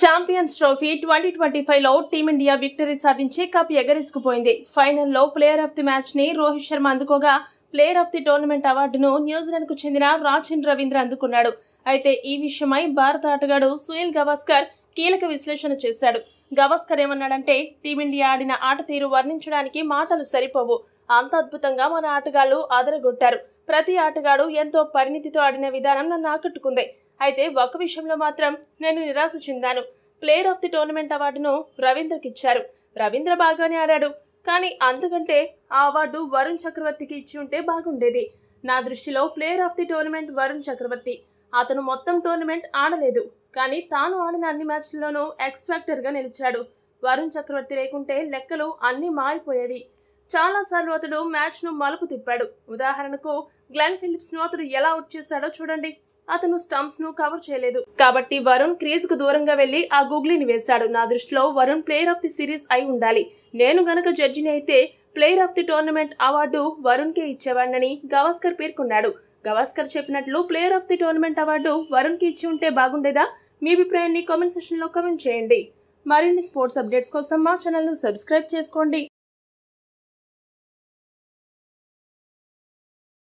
Champions trophy 2025 లో team India victory సాధించి cup ఎగరేసుకుపోయింది. ఫైనల్లో ప్లేయర్ ఆఫ్ ది మ్యాచ్ ని రోహిత్ శర్మ అందుకోగా ప్లేయర్ ఆఫ్ ది టోర్నమెంట్ అవార్డును న్యూజిలాండ్ కు చెందిన రాచిన్ రవీంద్ర అందుకున్నాడు. అయితే ఈ విషయమై భారత ఆటగాడు సునీల్ గవాస్కర్ కీలక విశ్లేషణ చేశాడు. గవాస్కర్ ఏమన్నాడంటే, టీమిండియా ఆడిన ఆట తీరు వర్ణించడానికి మాటలు సరిపోవు. అంత అద్భుతంగా మన ఆటగాళ్లు అదరగొట్టారు. ప్రతి ఆటగాడు ఎంతో పరిణితితో ఆడిన విధానం నన్ను ఆకట్టుకుంది. అయితే ఒక విషయంలో మాత్రం నేను నిరాశ చెందాను. ప్లేయర్ ఆఫ్ ది టోర్నమెంట్ అవార్డును రవీంద్రకి ఇచ్చారు. రవీంద్ర బాగానే ఆడాడు, కానీ అంతకంటే ఆ అవార్డు వరుణ్ చక్రవర్తికి ఇచ్చి ఉంటే బాగుండేది. నా దృష్టిలో player of the tournament Varun Chakravarthy. అతను మొత్తం టోర్నమెంట్ ఆడలేదు, కానీ తాను ఆడిన అన్ని మ్యాచ్లలోనూ ఎక్స్‌ఫాక్టర్ గా నిలిచాడు. వరుణ్ చక్రవర్తి లేకుంటే లెక్కలు అన్నీ మారిపోయేవి. చాలాసార్లు అతడు మ్యాచ్ ను మలుపు తిప్పాడు. ఉదాహరణకు గ్లెన్ ఫిలిప్స్ ను అతడు ఎలా అవుట్ చేశాడో చూడండి. అతను స్టంప్స్ ను కవర్ చేయలేదు, కాబట్టి వరుణ్ క్రీజ్ కు దూరంగా వెళ్లి ఆ గుగ్లీని వేశాడు. నా దృష్టిలో Varun player of the series అయి ఉండాలి. నేను గనక జడ్జిని అయితే player of the tournament award Varun కే ఇచ్చేవాడినని గవాస్కర్ పేర్కొన్నాడు. గవాస్కర్ చెప్పినట్లు player of the tournament award Varun కి ఇచ్చి ఉంటే బాగుండేదా? మీ అభిప్రాయాన్ని కామెంట్ సెక్షన్ లో కామెంట్ చేయండి. మరిన్ని స్పోర్ట్స్ అప్డేట్స్ కోసం మా ఛానల్ ను సబ్స్క్రైబ్ చేసుకోండి.